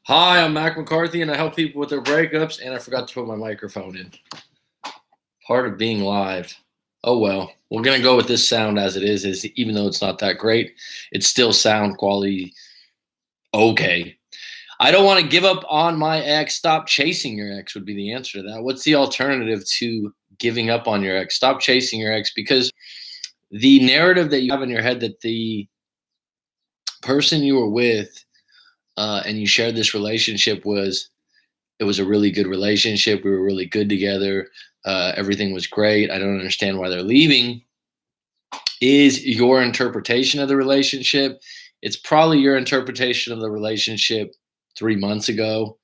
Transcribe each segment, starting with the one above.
Hi, I'm Mac McCarthy, and I help people with their breakups, and I forgot to put my microphone in. Part of being live. Oh well, we're going to go with this sound as it is even though it's not that great, it's still sound quality okay. I don't want to give up on my ex. Stop chasing your ex would be the answer to that. What's the alternative to giving up on your ex? Stop chasing your ex, because the narrative that you have in your head that the person you were with and you shared this relationship it was a really good relationship. We were really good together. Everything was great. I don't understand why they're leaving. Is your interpretation of the relationship. It's probably your interpretation of the relationship 3 months ago,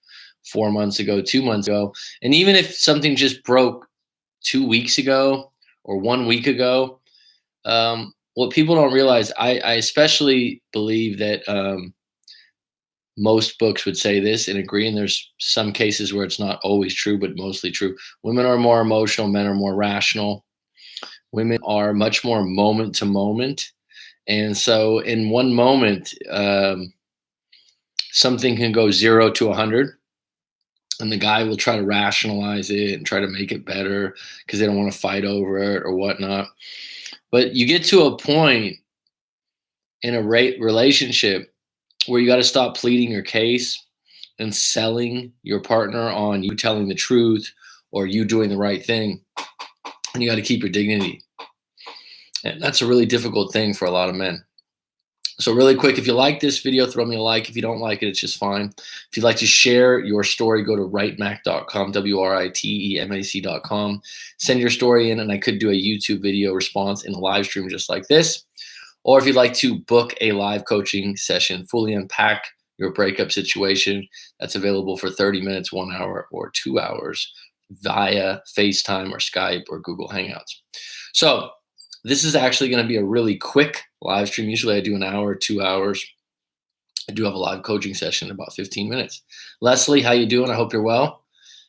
4 months ago, 2 months ago. And even if something just broke 2 weeks ago or 1 week ago, what people don't realize, I especially believe that most books would say this and agree, and there's some cases where it's not always true, but mostly true. Women are more emotional, men are more rational. Women are much more moment to moment. And so in one moment, something can go 0 to 100, and the guy will try to rationalize it and try to make it better because they don't want to fight over it or whatnot. But you get to a point in a relationship where you got to stop pleading your case and selling your partner on you telling the truth or you doing the right thing. And you got to keep your dignity. And that's a really difficult thing for a lot of men. So really quick, if you like this video, throw me a like. If you don't like it, it's just fine. If you'd like to share your story, go to writemac.com, WRITEMAC.com. Send your story in, and I could do a YouTube video response in a live stream just like this. Or if you'd like to book a live coaching session, fully unpack your breakup situation, that's available for 30 minutes, 1 hour, or 2 hours via FaceTime or Skype or Google Hangouts. So this is actually going to be a really quick live stream. Usually I do an hour, 2 hours. I do have a live coaching session in about 15 minutes. Leslie, how you doing? I hope you're well.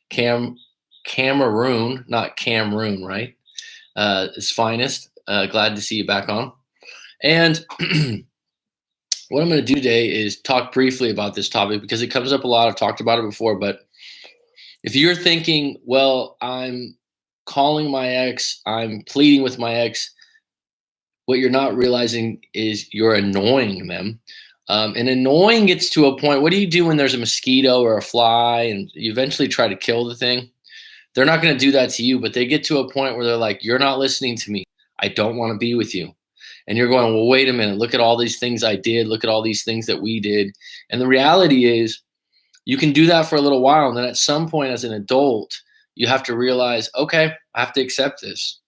Cameroon, not Cameroon, right? It's finest. Glad to see you back on. And what I'm going to do today is talk briefly about this topic because it comes up a lot. I've talked about it before, but if you're thinking, well, I'm calling my ex, I'm pleading with my ex, what you're not realizing is you're annoying them. And annoying gets to a point. What do you do when there's a mosquito or a fly and you eventually try to kill the thing? They're not going to do that to you, but they get to a point where they're like, you're not listening to me. I don't want to be with you. And you're going, well, wait a minute. Look at all these things I did. Look at all these things that we did. And the reality is you can do that for a little while. And then at some point as an adult, you have to realize, okay, I have to accept this.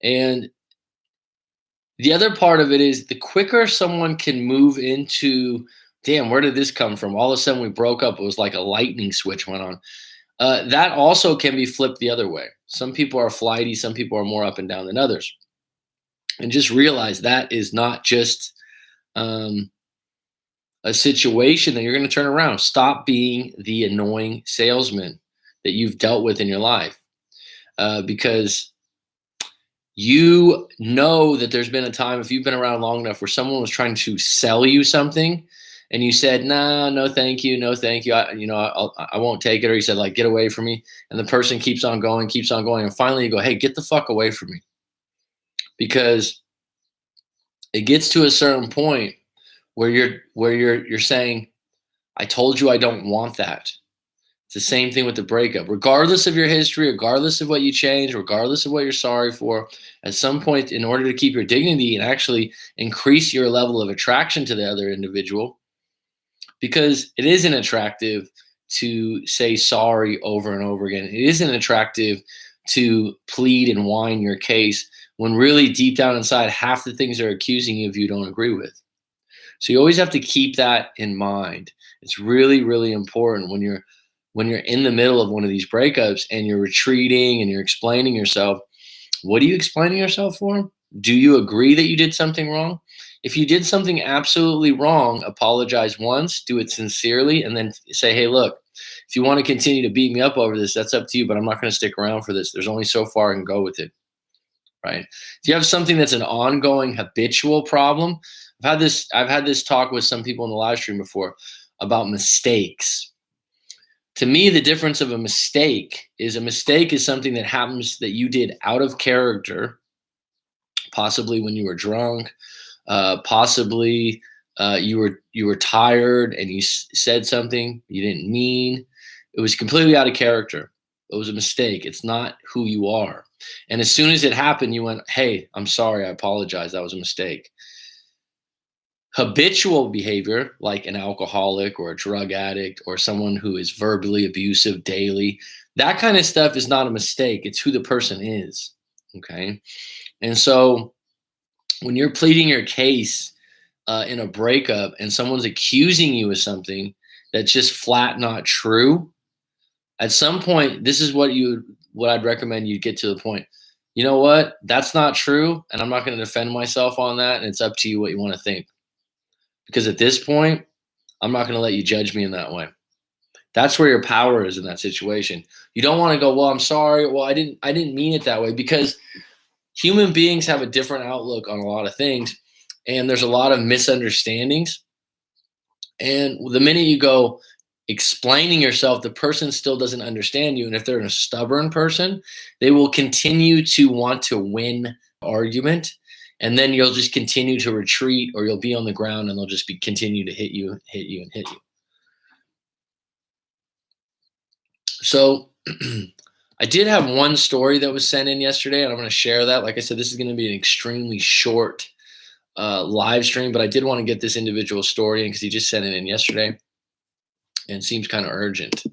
And the other part of it is the quicker someone can move into, damn, where did this come from? All of a sudden we broke up. It was like a lightning switch went on. That also can be flipped the other way. Some people are flighty. Some people are more up and down than others. And just realize that is not just a situation that you're going to turn around. Stop being the annoying salesman that you've dealt with in your life, because you know that there's been a time, if you've been around long enough, where someone was trying to sell you something and you said, no, thank you. No, thank you. I won't take it. Or you said, like, get away from me. And the person keeps on going. And finally you go, hey, get the fuck away from me. Because it gets to a certain point where you're saying, I told you I don't want that. It's the same thing with the breakup. Regardless of your history, regardless of what you changed, regardless of what you're sorry for, at some point, in order to keep your dignity and actually increase your level of attraction to the other individual, because it isn't attractive to say sorry over and over again. It isn't attractive to plead and whine your case when really deep down inside, half the things they're accusing you of you don't agree with. So you always have to keep that in mind. It's really, really important when you're in the middle of one of these breakups and you're retreating and you're explaining yourself. What are you explaining yourself for? Do you agree that you did something wrong? If you did something absolutely wrong, apologize once, do it sincerely, and then say, hey, look, if you want to continue to beat me up over this, that's up to you, but I'm not going to stick around for this. There's only so far I can go with it, right? If you have something that's an ongoing habitual problem, I've had this talk with some people in the live stream before. about mistakes. To me, the difference of a mistake is something that happens that you did out of character, possibly when you were drunk, possibly you were tired and you said something you didn't mean. It was completely out of character. It was a mistake. It's not who you are. And as soon as it happened, you went, "Hey, I'm sorry. I apologize. That was a mistake." Habitual behavior, like an alcoholic or a drug addict or someone who is verbally abusive daily, that kind of stuff is not a mistake. It's who the person is. Okay. And so when you're pleading your case in a breakup and someone's accusing you of something that's just flat not true, at some point, this is what I'd recommend you get to the point. You know what? That's not true, and I'm not going to defend myself on that. And it's up to you what you want to think. Because at this point, I'm not going to let you judge me in that way. That's where your power is in that situation. You don't want to go, "Well, I'm sorry. Well, I didn't mean it that way," because human beings have a different outlook on a lot of things, and there's a lot of misunderstandings. And the minute you go explaining yourself, the person still doesn't understand you. And if they're a stubborn person, they will continue to want to win the argument. And then you'll just continue to retreat, or you'll be on the ground and they'll just continue to hit you, hit you, and hit you. So I did have one story that was sent in yesterday, and I'm going to share that. Like I said, this is going to be an extremely short live stream, but I did want to get this individual story in because he just sent it in yesterday and seems kind of urgent.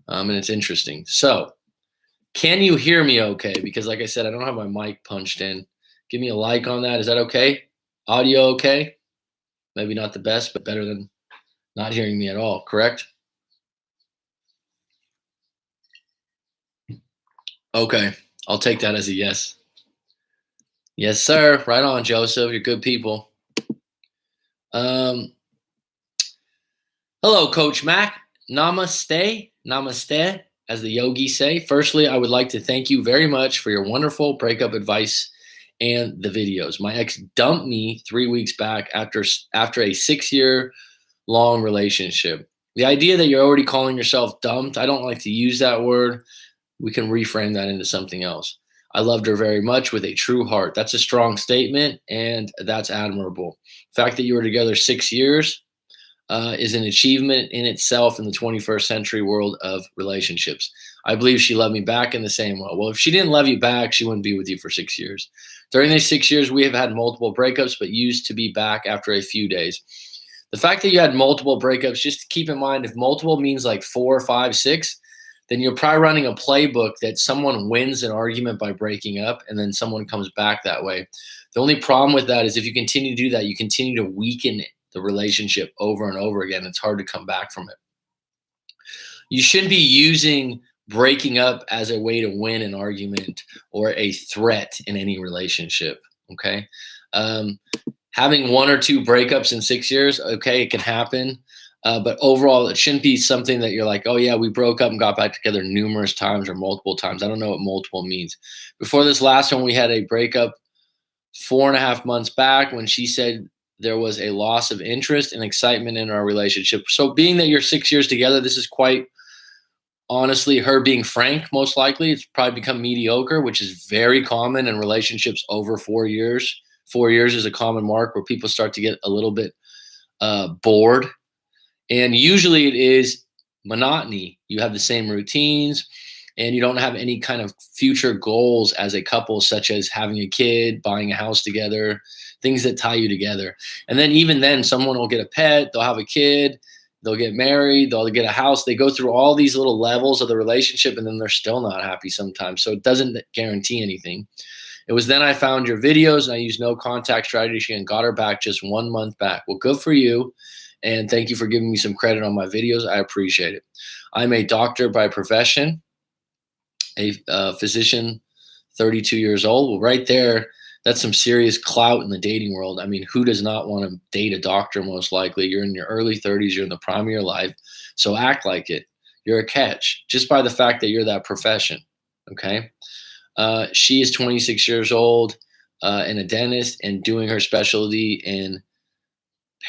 And it's interesting. So, can you hear me okay? Because like I said, I don't have my mic punched in. Give me a like on that. Is that okay? Audio okay? Maybe not the best, but better than not hearing me at all, correct? Okay, I'll take that as a yes. Yes, sir. Right on, Joseph. You're good people. Hello, Coach Mac. Namaste. Namaste, as the yogis say. Firstly, I would like to thank you very much for your wonderful breakup advice and the videos. My ex dumped me 3 weeks back after a 6-year long relationship. The idea that you're already calling yourself dumped, I don't like to use that word. We can reframe that into something else. I loved her very much with a true heart. That's a strong statement, and that's admirable. The fact that you were together 6 years is an achievement in itself in the 21st century world of relationships. I believe she loved me back in the same way. Well, if she didn't love you back, she wouldn't be with you for 6 years. During these 6 years, we have had multiple breakups, but used to be back after a few days. The fact that you had multiple breakups, just keep in mind, if multiple means like 4, 5, 6, then you're probably running a playbook that someone wins an argument by breaking up and then someone comes back that way. The only problem with that is if you continue to do that, you continue to weaken the relationship over and over again. It's hard to come back from it. You shouldn't be using breaking up as a way to win an argument or a threat in any relationship. Okay. Having 1 or 2 breakups in 6 years, okay, it can happen. But overall, it shouldn't be something that you're like, "Oh, yeah, we broke up and got back together numerous times or multiple times." I don't know what multiple means. Before this last one, we had a breakup 4.5 months back when she said there was a loss of interest and excitement in our relationship. So, being that you're 6 years together, this is quite honestly her being frank, most likely. It's probably become mediocre, which is very common in relationships over 4 years. 4 years is a common mark where people start to get a little bit bored. And usually it is monotony. You have the same routines and you don't have any kind of future goals as a couple, such as having a kid, buying a house together, things that tie you together. And then even then, someone will get a pet, they'll have a kid, they'll get married, they'll get a house. They go through all these little levels of the relationship and then they're still not happy sometimes. So it doesn't guarantee anything. It was then I found your videos and I used no contact strategy and got her back just 1 month back. Well, good for you. And thank you for giving me some credit on my videos. I appreciate it. I'm a doctor by profession, a physician, 32 years old. Well, right there, that's some serious clout in the dating world. I mean, who does not want to date a doctor most likely? You're in your early 30s. You're in the prime of your life. So act like it. You're a catch just by the fact that you're that profession. Okay. She is 26 years old and a dentist and doing her specialty in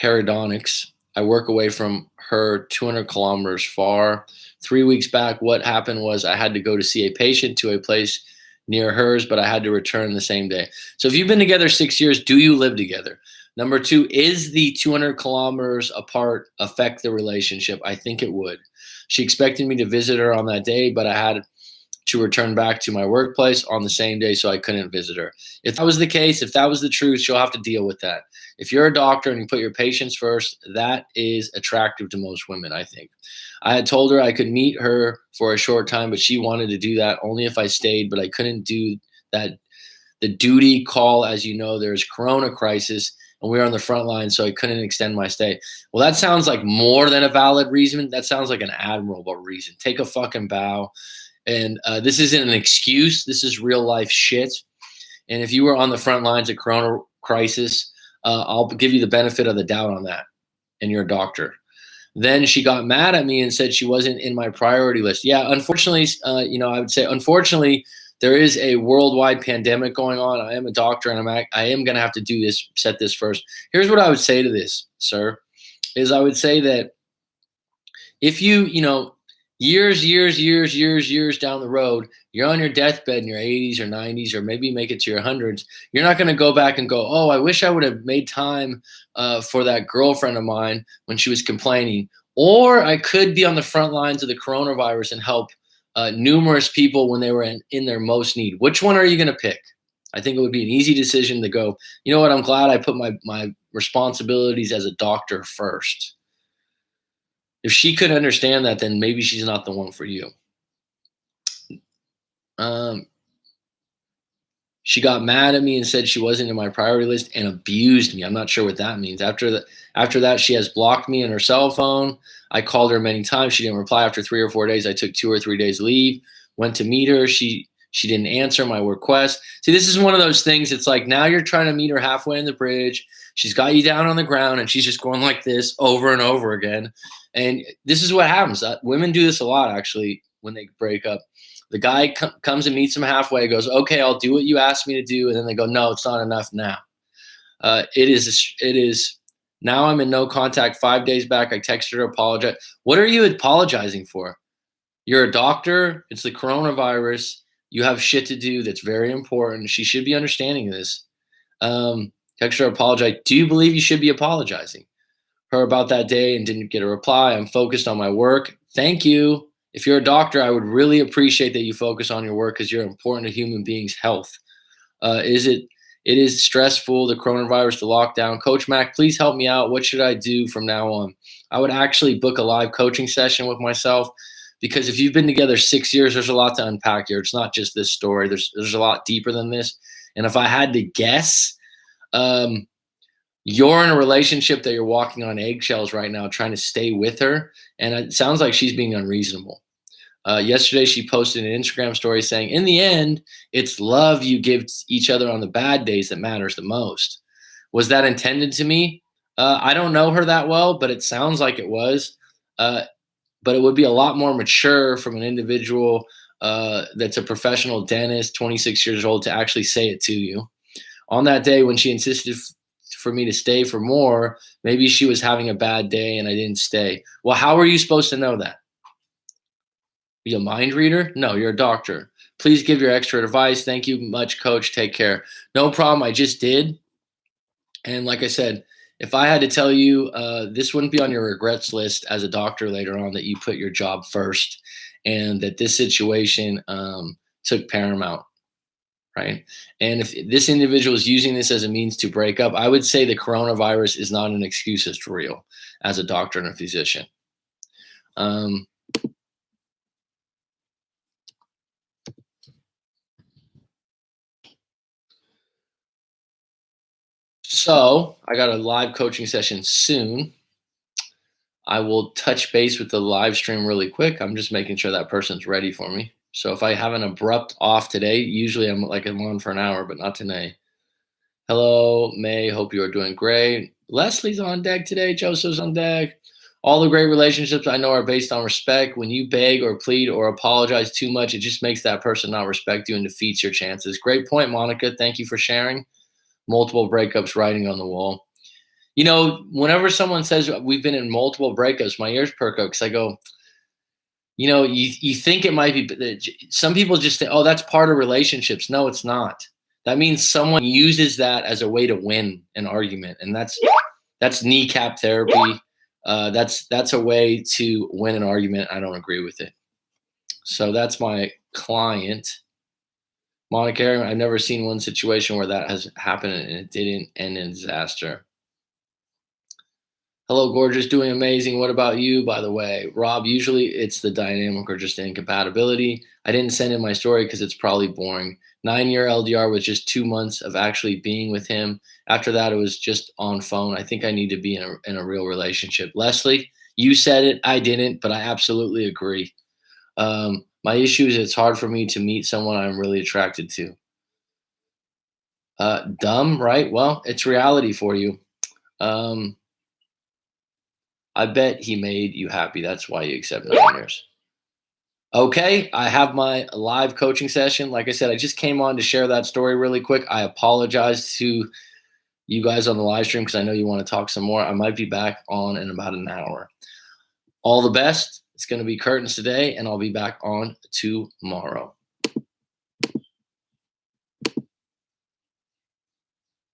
periodontics. I work away from her 200 kilometers far. 3 weeks back, what happened was I had to go to see a patient to a place near hers, but I had to return the same day. So if you've been together 6 years, do you live together? Number two, is the 200 kilometers apart affect the relationship? I think it would. She expected me to visit her on that day, but I had to return back to my workplace on the same day, so I couldn't visit her. If that was the case, if that was the truth, she'll have to deal with that. If you're a doctor and you put your patients first, that is attractive to most women, I think. I had told her I could meet her for a short time, but she wanted to do that only if I stayed, but I couldn't do that. The duty call, as you know, there's corona crisis and we were on the front line, so I couldn't extend my stay. Well, that sounds like more than a valid reason. That sounds like an admirable reason. Take a fucking bow. And this isn't an excuse. This is real life shit. And if you were on the front lines of corona crisis, I'll give you the benefit of the doubt on that. And you're a doctor. Then she got mad at me and said she wasn't in my priority list. Yeah, unfortunately, I would say, unfortunately, there is a worldwide pandemic going on. I am a doctor, and I am going to have to do this, set this first. Here's what I would say to this, sir, is I would say that if you years down the road, you're on your deathbed in your 80s or 90s, or maybe make it to your hundreds, you're not going to go back and go, oh, I wish I would have made time for that girlfriend of mine when she was complaining. Or I could be on the front lines of the coronavirus and help numerous people when they were in their most need. Which one are you going to pick? I think it would be an easy decision to go, you know what, I'm glad I put my responsibilities as a doctor first. If she could understand that, then maybe she's not the one for you. She got mad at me and said she wasn't in my priority list and abused me. I'm not sure what that means. After that, she has blocked me on her cell phone. I called her many times. She didn't reply. After 3 or 4 days, I took 2 or 3 days leave, went to meet her. She didn't answer my request. See, this is one of those things. It's like now you're trying to meet her halfway in the bridge. She's got you down on the ground, and she's just going like this over and over again. And this is what happens. Women do this a lot, actually, when they break up. The guy comes and meets them halfway, goes, okay, I'll do what you asked me to do. And then they go, no, it's not enough now. It is. Now I'm in no contact. 5 days back, I texted her, apologize. What are you apologizing for? You're a doctor. It's the coronavirus. You have shit to do that's very important. She should be understanding this. Text her, apologize. Do you believe you should be apologizing? Her about that day and didn't get a reply. I'm focused on my work. Thank you. If you're a doctor, I would really appreciate that you focus on your work because you're important to human beings' health. It is stressful, the coronavirus, the lockdown. Coach Mac, please help me out. What should I do from now on? I would actually book a live coaching session with myself because if you've been together 6 years, there's a lot to unpack here. It's not just this story. There's a lot deeper than this. And if I had to guess, you're in a relationship that you're walking on eggshells right now, trying to stay with her. And it sounds like she's being unreasonable. Yesterday, she posted an Instagram story saying, in the end, it's love you give each other on the bad days that matters the most. Was that intended to me? I don't know her that well, but it sounds like it was. But it would be a lot more mature from an individual that's a professional dentist, 26 years old, to actually say it to you. On that day when she insisted for me to stay for more, maybe she was having a bad day and I didn't stay. Well, how are you supposed to know that? Be a mind reader? No, you're a doctor. Please give your expert advice. Thank you much, coach. Take care. No problem. I just did. And like I said, if I had to tell you, this wouldn't be on your regrets list as a doctor later on that you put your job first and that this situation took paramount. Right. And if this individual is using this as a means to break up, I would say the coronavirus is not an excuse. It's real as a doctor and a physician. So I got a live coaching session soon. I will touch base with the live stream really quick. I'm just making sure that person's ready for me. So if I have an abrupt off today, usually I'm on for an hour, but not today. Hello, May. Hope you are doing great. Leslie's on deck today. Joseph's on deck. All the great relationships I know are based on respect. When you beg or plead or apologize too much, it just makes that person not respect you and defeats your chances. Great point, Monica. Thank you for sharing. Multiple breakups writing on the wall. Whenever someone says we've been in multiple breakups, my ears perk up because I go, you think it might be, but some people just think, oh, that's part of relationships. No, it's not. That means someone uses that as a way to win an argument, and that's kneecap therapy. That's a way to win an argument. I don't agree with it. So that's my client, Monica. I've never seen one situation where that has happened and it didn't end in disaster. Hello, gorgeous, doing amazing. What about you, by the way? Rob, usually it's the dynamic or just the incompatibility. I didn't send in my story because it's probably boring. 9-year LDR with just 2 months of actually being with him. After that, it was just on phone. I think I need to be in a real relationship. Leslie, you said it. I didn't, but I absolutely agree. My issue is it's hard for me to meet someone I'm really attracted to. Dumb, right? Well, it's reality for you. I bet he made you happy. That's why you accept 9 years. Okay, I have my live coaching session. Like I said, I just came on to share that story really quick. I apologize to you guys on the live stream because I know you want to talk some more. I might be back on in about an hour. All the best. It's going to be curtains today, and I'll be back on tomorrow.